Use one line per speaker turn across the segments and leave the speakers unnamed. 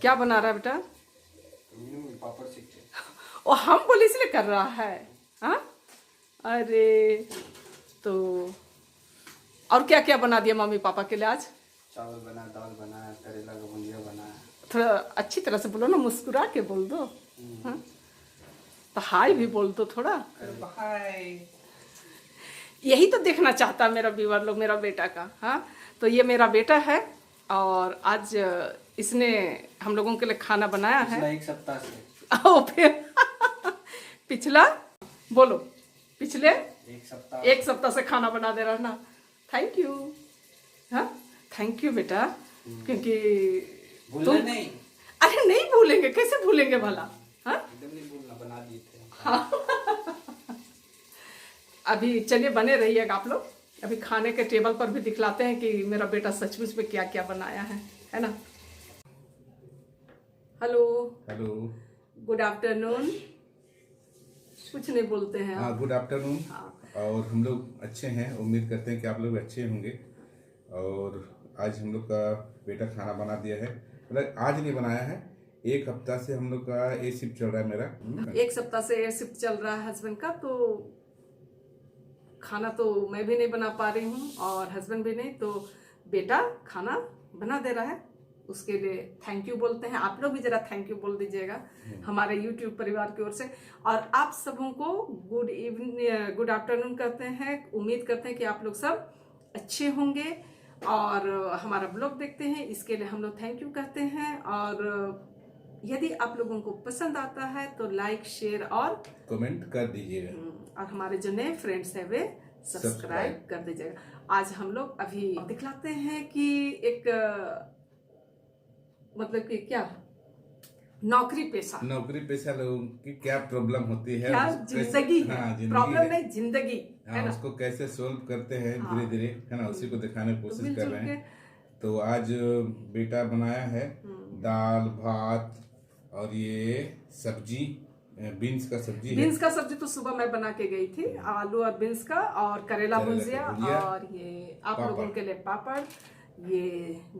क्या बना रहा है बेटा?
पापड़ सीखे।
ओ हम बोले इसलिए कर रहा है। हाँ अरे तो और क्या क्या बना दिया मम्मी पापा के लिए आज?
चावल बना, दाल बना, करेला का भुंजिया बना।
थोड़ा अच्छी तरह से बोलो ना, मुस्कुरा के बोल दो। हाँ तो हाय भी बोल दो थोड़ा।
हाय।
यही तो देखना चाहता मेरा व्यूअर लोग, मेरा बेटा का। हाँ तो ये मेरा बेटा है और आज इसने हम लोगों के लिए खाना बनाया है।
पिछला एक सप्ताह से।
ओ फिर पिछला बोलो, पिछले एक सप्ताह से खाना बना दे रहा ना। Thank you. हाँ थैंक यू बेटा, क्योंकि
भूलना नहीं।
अरे नहीं भूलेंगे, कैसे भूलेंगे भला। हाँ
एकदम नहीं भूलना, बना दिए थे।
हाँ अभी चलिए बने रहिएगा आप लोग। अभी खाने के टेबल पर भी दिखलाते हैं कि मेरा बेटा सचमुच में क्या क्या बनाया है ना। Hello
hello,
good afternoon. कुछ नहीं बोलते हैं
हाँ
आप।
Good afternoon.
हाँ।
और हम लोग अच्छे हैं, उम्मीद करते हैं कि आप लोग अच्छे होंगे। और आज हम लोग का बेटा खाना बना दिया है, मतलब आज नहीं बनाया है, एक हफ्ता से हम लोग का ए शिफ्ट चल रहा है मेरा।
एक सप्ताह से एयर शिफ्ट चल रहा है हस्बैंड का, तो खाना तो मैं भी नहीं बना पा रही हूँ और हस्बैंड भी नहीं, तो बेटा खाना बना दे रहा है। उसके लिए थैंक यू बोलते हैं। आप लोग भी जरा थैंक यू बोल दीजिएगा हमारे यूट्यूब परिवार की ओर से। और आप सबों को गुड इवनिंग, गुड आफ्टरनून कहते हैं। उम्मीद करते हैं कि आप लोग सब अच्छे होंगे और हमारा ब्लॉग देखते हैं, इसके लिए हम लोग थैंक यू कहते हैं। और यदि आप लोगों को पसंद आता है तो लाइक शेयर और
कमेंट कर दीजिएगा।
और हमारे जो नए फ्रेंड्स हैं वे सब्सक्राइब कर दीजिएगा। आज हम लोग अभी दिखलाते हैं कि एक मतलब कि क्या नौकरी पेशा
लोगों की क्या प्रॉब्लम होती है,
क्या जिंदगी है।
हाँ, जिंदगी
प्रॉब्लम
है।
नहीं, जिंदगी है
हाँ,
ना।
उसको कैसे सोल्व करते हैं
हाँ।
धीरे धीरे, है ना, उसी को दिखाने की
तो
कोशिश कर
मिलजुल
रहे
के
हैं। तो आज बेटा बनाया है दाल भात और ये सब्जी, बीन्स का सब्जी है।
बीन्स का सब्जी तो सुबह मैं बना के गई थी, आलू और बीन्स का, और करेला भुजिया, और ये आप लोगों के लिए पापड़, ये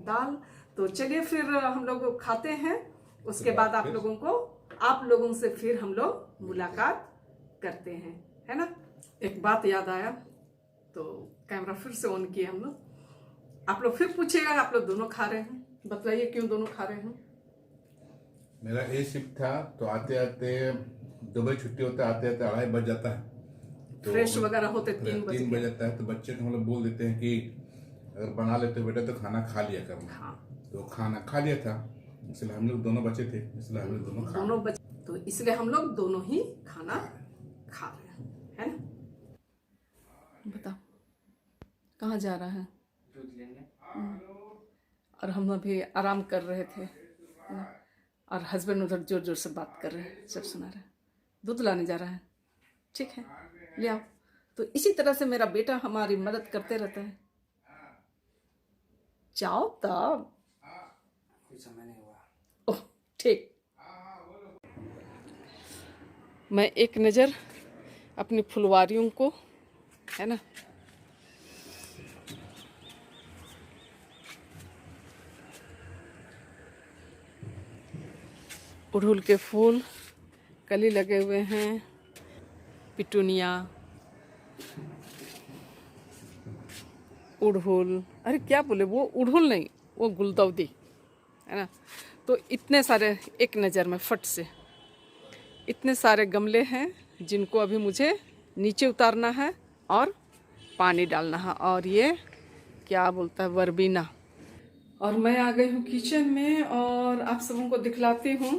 दाल। तो चलिए फिर हम लोग खाते हैं, उसके बाद आप लोगों से फिर हम लोग मुलाकात करते हैं, है ना। एक बात याद आया तो कैमरा फिर से ऑन किए हम लोग। आप लोग फिर पूछेगा आप लोग दोनों खा रहे हैं, बताइए क्यों दोनों खा रहे हैं।
मेरा ए शिफ्ट था तो आते आते 2 बजे छुट्टी होता है, आते आते 2:30 बज जाता है। तो
फ्रेश वगैरह होते 3
बज जाता है। तो बच्चे को हम लोग बोल देते हैं कि अगर बना लेते हो बेटा तो खाना खा लिया करना। हाँ। तो खाना खा लिया था, इसलिए हम लोग दोनों बच्चे थे, इसलिए हम लोग दोनों
बच्चे, तो इसलिए हम लोग दोनों ही खाना खा रहे हैं, है ना। बताओ कहाँ जा रहा है?
दूध लेंगे।
और हम अभी आराम कर रहे थे, है ना। और हस्बैंड उधर जोर जोर से बात कर रहे हैं, सब सुना रहे हैं। दूध लाने जा रहा है, ठीक है ले आओ। तो इसी तरह से मेरा बेटा हमारी मदद करते रहता है। जाओ तब,
कुछ समय नहीं हुआ।
ओह ठीक। मैं एक नज़र अपनी फुलवारियों को, है ना, अड़हुल के फूल कली लगे हुए हैं, पिटूनिया, अड़हुल, अरे क्या बोले वो अड़हुल नहीं, वो गुलदाउदी, है ना। तो इतने सारे, एक नज़र में फट से इतने सारे गमले हैं जिनको अभी मुझे नीचे उतारना है और पानी डालना है। और ये क्या बोलता है, वर्बीना। और मैं आ गई हूँ किचन में और आप सबों को दिखलाती हूँ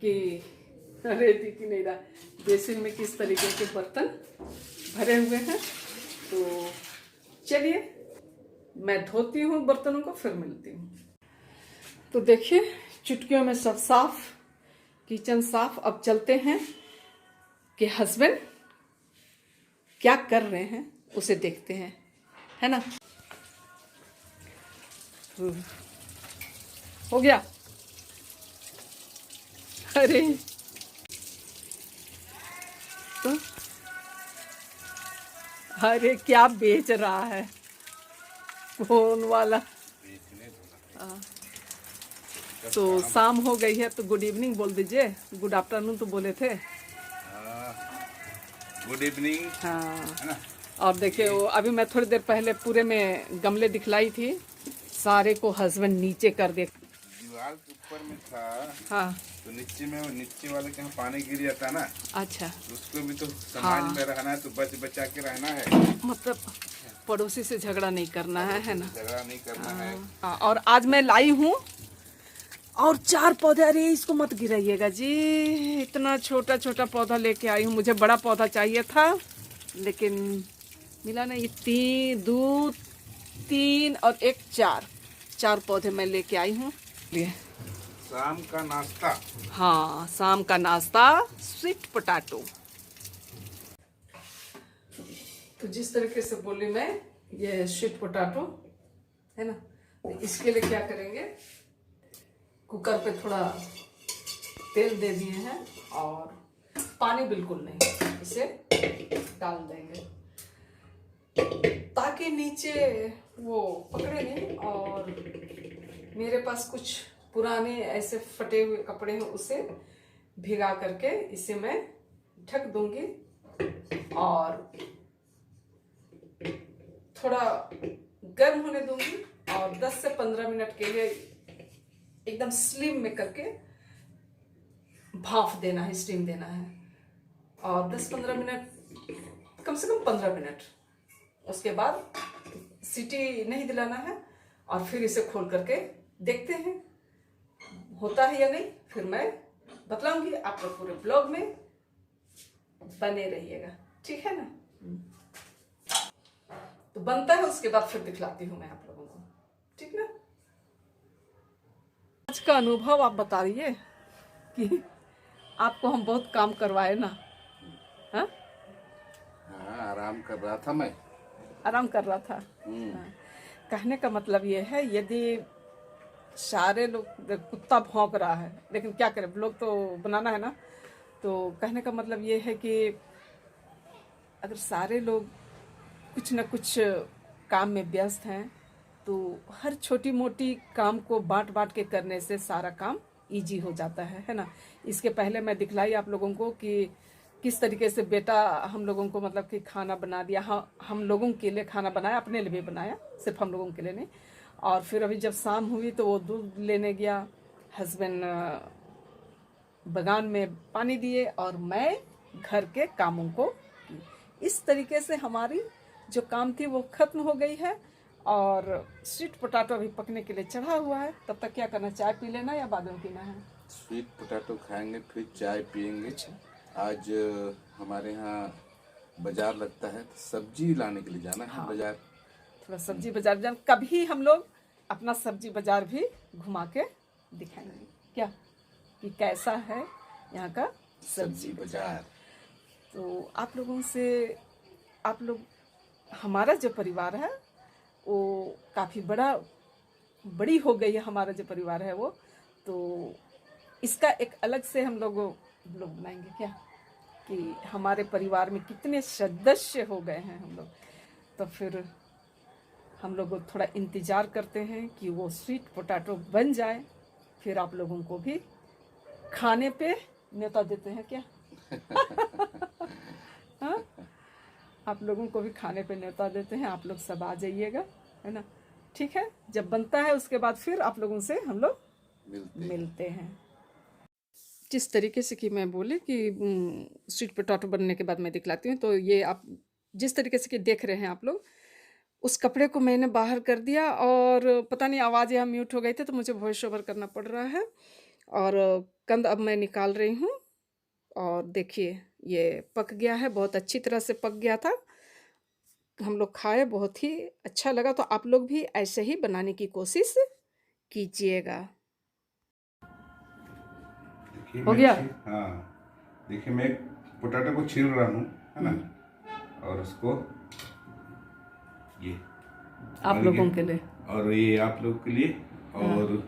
कि अरे दिख नहीं रहा बेसिन में किस तरीके के बर्तन भरे हुए हैं। तो चलिए मैं धोती हूँ बर्तनों को, फिर मिलती हूँ। तो देखिए चुटकियों में सब साफ, किचन साफ। अब चलते हैं कि हस्बैंड क्या कर रहे हैं उसे देखते हैं, है ना। हो गया। अरे तो अरे क्या बेच रहा है, कौन वाला? तो शाम हो गई है तो गुड इवनिंग बोल दीजिए। गुड आफ्टरनून तो बोले थे।
Good evening.
हाँ,
है ना।
और देखिए वो अभी मैं थोड़ी देर पहले पूरे में गमले दिखलाई थी, सारे को हस्बैंड नीचे कर दे।
दीवार के ऊपर में था।
हाँ,
तो नीचे वाले के यहाँ पानी गिर जाता ना,
अच्छा।
तो उसको भी तो समाज में रहना है, तो बचा के रहना है।
मतलब पड़ोसी से झगड़ा नहीं करना है ना।
झगड़ा नहीं करना है।
हाँ, और आज मैं लाई हूँ और 4 पौधे। अरे इसको मत गिराइएगा जी, इतना छोटा छोटा पौधा लेके आई हूँ। मुझे बड़ा पौधा चाहिए था लेकिन मिला नहीं। 3 और 1 4 पौधे मैं लेके आई हूँ।
शाम का नाश्ता।
हाँ, शाम का नाश्ता स्वीट पोटैटो। तो जिस तरीके से बोली मैं, ये स्वीट पोटैटो है ना। तो इसके लिए क्या करेंगे, कुकर पे थोड़ा तेल दे दिए हैं और पानी बिल्कुल नहीं, इसे डाल देंगे ताकि नीचे वो पकड़े नहीं। और मेरे पास कुछ पुराने ऐसे फटे हुए कपड़े हैं, उसे भिगा करके इसे मैं ढक दूंगी और थोड़ा गर्म होने दूंगी। और 10 से 15 मिनट के लिए एकदम स्लिम में करके भाप देना है, स्टीम देना है। और 10-15 मिनट, कम से कम 15 मिनट, उसके बाद सीटी नहीं दिलाना है। और फिर इसे खोल करके देखते हैं होता है या नहीं, फिर मैं बतलाऊंगी। आप लोग पूरे ब्लॉग में बने रहिएगा, ठीक है ना। तो बनता है, उसके बाद फिर दिखलाती हूँ मैं आप लोगों को, ठीक ना। आज का अनुभव आप बताइए कि आपको हम बहुत काम करवाए ना। हाँ,
आराम कर रहा था मैं।
आराम कर रहा था। हाँ। कहने का मतलब ये है, यदि सारे लोग, कुत्ता भौंक रहा है लेकिन क्या करें, ब्लॉग तो बनाना है ना। तो कहने का मतलब ये है कि अगर सारे लोग कुछ न कुछ काम में व्यस्त हैं तो हर छोटी मोटी काम को बांट बांट के करने से सारा काम इजी हो जाता है ना। इसके पहले मैं दिखलाई आप लोगों को कि किस तरीके से बेटा हम लोगों को मतलब कि खाना बना दिया। हाँ, हम लोगों के लिए खाना बनाया, अपने लिए भी बनाया, सिर्फ हम लोगों के लिए नहीं। और फिर अभी जब शाम हुई तो वो दूध लेने गया, हस्बैंड बगान में पानी दिए और मैं घर के कामों को की। इस तरीके से हमारी जो काम थी वो खत्म हो गई है। और स्वीट पोटैटो अभी पकने के लिए चढ़ा हुआ है। तब तक क्या करना, चाय पी लेना या बाद में पीना है?
स्वीट पोटैटो खाएंगे फिर चाय पियेंगे। आज हमारे यहाँ बाजार लगता है, तो सब्जी लाने के लिए जाना है। हाँ, बाजार,
थोड़ा सब्जी बाजार जाना। कभी हम लोग अपना सब्जी बाजार भी घुमा के दिखाएंगे क्या, कि कैसा है यहाँ का सब्जी बाजार। तो आप लोगों से, आप लोग, हमारा जो परिवार है वो काफ़ी बड़ी हो गई है। हमारा जो परिवार है वो, तो इसका एक अलग से हम लोग बनाएंगे क्या, कि हमारे परिवार में कितने सदस्य हो गए हैं हम लोग। तो फिर हम लोग थोड़ा इंतज़ार करते हैं कि वो स्वीट पोटैटो बन जाए, फिर आप लोगों को भी खाने पे न्योता देते हैं क्या। हाँ, आप लोगों को भी खाने पे न्योता देते हैं। आप लोग सब आ जाइएगा, है ना। ठीक है, जब बनता है उसके बाद फिर आप लोगों से हम लोग मिलते हैं। जिस तरीके से कि मैं बोली कि स्वीट पोटैटो बनने के बाद मैं दिखलाती हूँ। तो ये आप जिस तरीके से कि देख रहे हैं आप लोग, उस कपड़े को मैंने बाहर कर दिया और पता नहीं आवाज़ यहाँ म्यूट हो गई थी तो मुझे वॉइस ओवर करना पड़ रहा है। और कंद अब मैं निकाल रही हूँ और देखिए ये पक गया है, बहुत अच्छी तरह से पक गया था। हम लोग खाए, बहुत ही अच्छा लगा। तो आप लोग भी ऐसे ही बनाने की कोशिश कीजिएगा। हो गया?
हाँ, देखिए मैं पोटैटो को छील रहा हूँ, है ना। और उसको ये
आप लोगों के लिए,
और ये आप लोग के लिए। और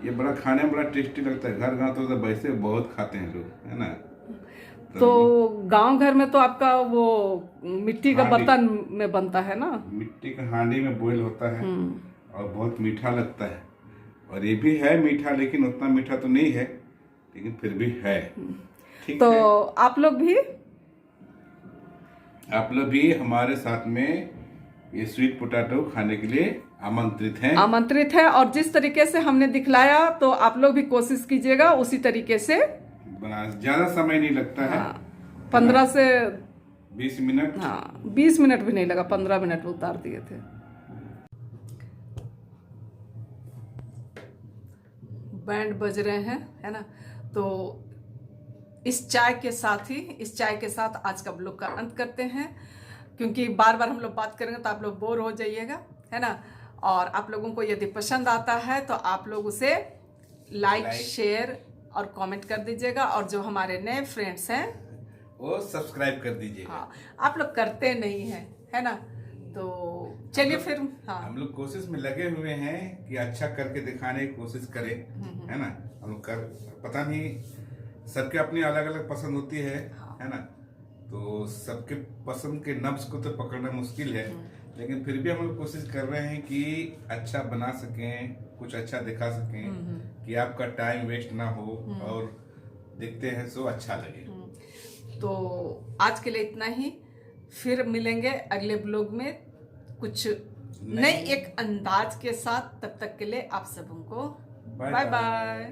ये बड़ा खाने में बड़ा टेस्टी लगता है। घर गाँव तो वैसे बहुत खाते हैं लोग, है ना।
तो गांव घर में तो आपका वो मिट्टी का बर्तन में बनता है ना,
मिट्टी का हांडी में बॉईल होता है और बहुत मीठा लगता है। और ये भी है मीठा, लेकिन उतना मीठा तो नहीं है, लेकिन फिर भी है। ठीक
तो
है,
आप लोग भी
हमारे साथ में ये स्वीट पोटैटो खाने के लिए आमंत्रित हैं।
और जिस तरीके से हमने दिखलाया तो आप लोग भी कोशिश कीजिएगा उसी तरीके से
बना। ज्यादा समय नहीं लगता है,
15 से
20 मिनट।
हाँ 20 मिनट भी नहीं लगा, 15 मिनट में उतार दिए थे। बैंड बज रहे हैं, है ना। तो इस चाय के साथ आज का ब्लॉग का अंत करते हैं, क्योंकि बार बार हम लोग बात करेंगे तो आप लोग बोर हो जाइएगा, है ना। और आप लोगों को यदि पसंद आता है तो आप लोग उसे लाइक शेयर और कमेंट कर दीजिएगा, और जो हमारे नए फ्रेंड्स हैं
वो सब्सक्राइब कर दीजिएगा।
हाँ, आप लोग करते नहीं हैं, है ना। तो चलिए फिर, हाँ
हम लोग कोशिश में लगे हुए हैं कि अच्छा करके दिखाने की कोशिश करें, है ना। हम लोग कर, पता नहीं, सबके अपनी अलग अलग पसंद होती है ना। तो सबके पसंद के नब्ज को तो पकड़ना मुश्किल है, लेकिन फिर भी हम लोग कोशिश कर रहे हैं कि अच्छा बना सकें, कुछ अच्छा दिखा सकें, कि आपका टाइम वेस्ट ना हो और देखते हैं सो अच्छा लगे।
तो आज के लिए इतना ही, फिर मिलेंगे अगले ब्लॉग में कुछ नए एक अंदाज के साथ। तब तक के लिए आप सबको बाय बाय।